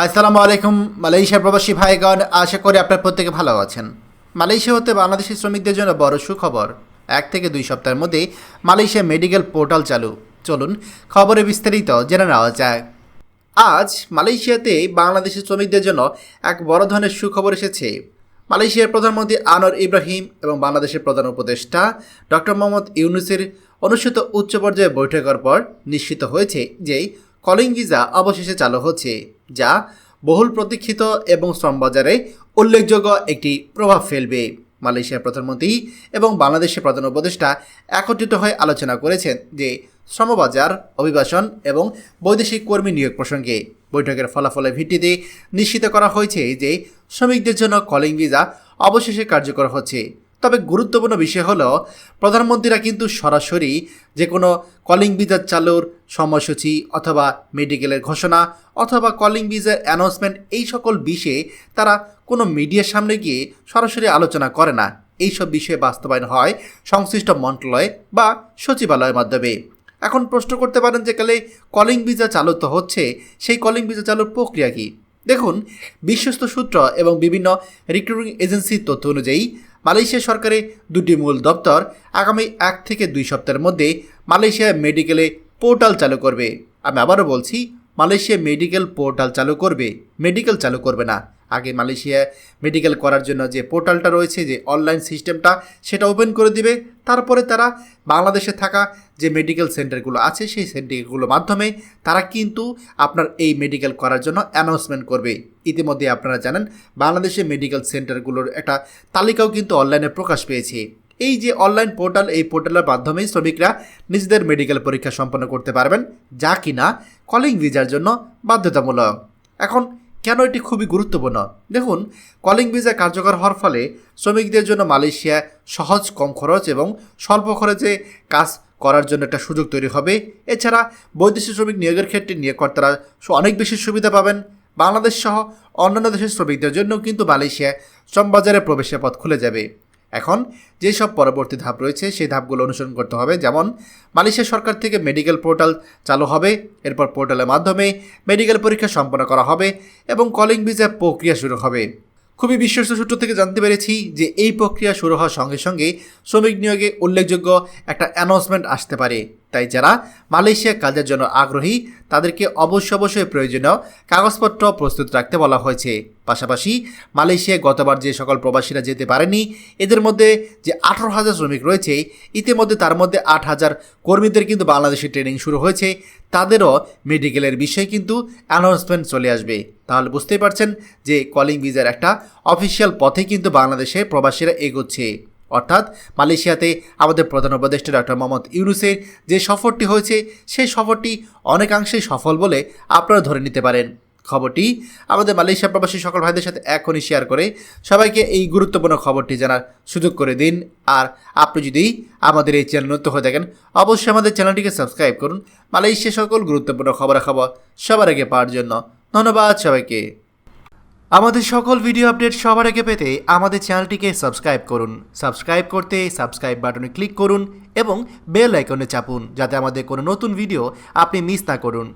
আসসালামু আলাইকুম মালয়েশিয়ার প্রবাসী ভাইগণ, আশা করি আপনার প্রত্যেকে ভালো আছেন। মালয়েশিয়া হতে বাংলাদেশি শ্রমিকদের জন্য বড় সুখবর। 1 থেকে 2 সপ্তাহের মধ্যে মালয়েশিয়া মেডিকেল পোর্টাল চালু। চলুন খবরে বিস্তারিত জেনে নেওয়া যাক। আজ মালয়েশিয়াতে বাংলাদেশি শ্রমিকদের জন্য এক বড় ধরনের সুখবর এসেছে। মালয়েশিয়ার প্রধানমন্ত্রী আনোয়ার ইব্রাহিম এবং বাংলাদেশের প্রধান উপদেষ্টা ডক্টর মোহাম্মদ ইউনূসের অনুষ্ঠিত উচ্চ পর্যায়ে বৈঠকের পর নিশ্চিত হয়েছে যে কলিং ভিসা অবশেষে চালু হচ্ছে, যা বহুল প্রতীক্ষিত এবং শ্রম বাজারে উল্লেখযোগ্য একটি প্রভাব ফেলবে। মালয়েশিয়ার প্রধানমন্ত্রী এবং বাংলাদেশের প্রধান উপদেষ্টা একত্রিত হয়ে আলোচনা করেছেন যে শ্রমবাজার, অভিবাসন এবং বৈদেশিক কর্মী নিয়োগ প্রসঙ্গে। বৈঠকের ফলাফলের ভিত্তিতে নিশ্চিত করা হয়েছে যে শ্রমিকদের জন্য কলিং ভিসা অবশেষে কার্যকর হচ্ছে। তবে গুরুত্বপূর্ণ বিষয় হলো, প্রধানমন্ত্রীরা কিন্তু সরাসরি যে কোনো কলিং ভিসা চালুর সময়সূচি অথবা মেডিকেলের ঘোষণা অথবা কলিং ভিসার অ্যানাউন্সমেন্ট এই সকল বিষয়ে তারা কোনো মিডিয়ার সামনে গিয়ে সরাসরি আলোচনা করে না। এইসব বিষয়ে বাস্তবায়ন হয় সংশ্লিষ্ট মন্ত্রণালয় বা সচিবালয়ের মাধ্যমে। এখন প্রশ্ন করতে পারেন যে কালে কলিং ভিসা চালু তো হচ্ছে, সেই কলিং ভিসা চালুর প্রক্রিয়া কী? দেখুন, বিশ্বস্ত সূত্র এবং বিভিন্ন রিক্রুটিং এজেন্সির তথ্য অনুযায়ী মালয়েশিয়া সরকারের দুটি মূল দপ্তর আগামী 1 থেকে 2 সপ্তাহের মধ্যে মালয়েশিয়া মেডিকেলে পোর্টাল চালু করবে। আমি আবারও বলছি, মালয়েশিয়া মেডিকেল পোর্টাল চালু করবে, মেডিকেল চালু করবে না। আগে মালয়েশিয়া মেডিকেল করার জন্য যে পোর্টালটা রয়েছে, যে অনলাইন সিস্টেমটা, সেটা ওপেন করে দিবে। তারপরে তারা বাংলাদেশে থাকা যে মেডিকেল সেন্টারগুলো আছে, সেই সেন্টারগুলোর মাধ্যমে তারা কিন্তু আপনার এই মেডিকেল করার জন্য অ্যানাউন্সমেন্ট করবে। ইতিমধ্যে আপনারা জানেন, বাংলাদেশের মেডিকেল সেন্টারগুলোর একটা তালিকাও কিন্তু অনলাইনে প্রকাশ পেয়েছে। এই যে অনলাইন পোর্টাল, এই পোর্টালের মাধ্যমেই শ্রমিকরা নিজেদের মেডিকেল পরীক্ষা সম্পন্ন করতে পারবেন, যা কিনা কলিং ভিসার জন্য বাধ্যতামূলক। এখন কেন এটি খুবই গুরুত্বপূর্ণ? দেখুন, কলিং ভিসা কার্যকর হওয়ার ফলে শ্রমিকদের জন্য মালয়েশিয়া সহজ, কম খরচ এবং স্বল্প খরচে কাজ করার জন্য একটা সুযোগ তৈরি হবে। এছাড়া বৈদেশিক শ্রমিক নিয়োগের ক্ষেত্রে নিয়োগকর্তারা অনেক বেশি সুবিধা পাবেন। বাংলাদেশ সহ অন্যান্য দেশের শ্রমিকদের জন্য কিন্তু মালয়েশিয়া শ্রমবাজারে প্রবেশের পথ খুলে যাবে। এখন যেসব পরবর্তী ধাপ রয়েছে, সেই ধাপগুলো অনুসরণ করতে হবে। যেমন, মালয়েশিয়া সরকার থেকে মেডিকেল পোর্টাল চালু হবে, এরপর পোর্টালের মাধ্যমে মেডিকেল পরীক্ষা সম্পন্ন করা হবে এবং কলিং ভিসা প্রক্রিয়া শুরু হবে। খুবই বিশ্বস্ত সূত্র থেকে জানতে পেরেছি যে এই প্রক্রিয়া শুরু হওয়ার সঙ্গে সঙ্গে শ্রমিক নিয়োগে উল্লেখযোগ্য একটা অ্যানাউন্সমেন্ট আসতে পারে। তাই যারা মালয়েশিয়া কাজের জন্য আগ্রহী, তাদেরকে অবশ্যই প্রয়োজনীয় কাগজপত্র প্রস্তুত রাখতে বলা হয়েছে। পাশাপাশি মালয়েশিয়ায় গতবার যে সকল প্রবাসীরা যেতে পারেনি, এদের মধ্যে যে 18,000 শ্রমিক রয়েছে, ইতিমধ্যে তার মধ্যে 8,000 কর্মীদের কিন্তু বাংলাদেশে ট্রেনিং শুরু হয়েছে। তাদেরও মেডিকেলের বিষয়ে কিন্তু অ্যানাউন্সমেন্ট চলে আসবে। তাহলে বুঝতেই পারছেন যে কলিং ভিসার একটা অফিসিয়াল পথে কিন্তু বাংলাদেশে প্রবাসীরা এগোচ্ছে। অর্থাৎ মালয়েশিয়াতে আমাদের প্রধান উপদেষ্টা ডক্টর মোহাম্মদ ইউনূসের যে সফরটি হয়েছে, সেই সফরটি অনেকাংশেই সফল বলে আপনারা ধরে নিতে পারেন। খবরটি আমাদের মালয়েশিয়া প্রবাসী সকল ভাইদের সাথে এখনই শেয়ার করে সবাইকে এই গুরুত্বপূর্ণ খবরটি জানার সুযোগ করে দিন। আর আপনি যদি আমাদের এই চ্যানেল নতুন হয়ে থাকেন, অবশ্যই আমাদের চ্যানেলটিকে সাবস্ক্রাইব করুন মালয়েশিয়া সকল গুরুত্বপূর্ণ খবরাখবর সবার আগে পাওয়ার জন্য। ধন্যবাদ সবাইকে। আমাদের সকল ভিডিও আপডেট সবার আগে পেতে আমাদের চ্যানেলটিকে সাবস্ক্রাইব করুন। সাবস্ক্রাইব করতে সাবস্ক্রাইব বাটনে ক্লিক করুন এবং বেল আইকনে চাপুন, যাতে আমাদের কোনো নতুন ভিডিও আপনি মিস না করুন।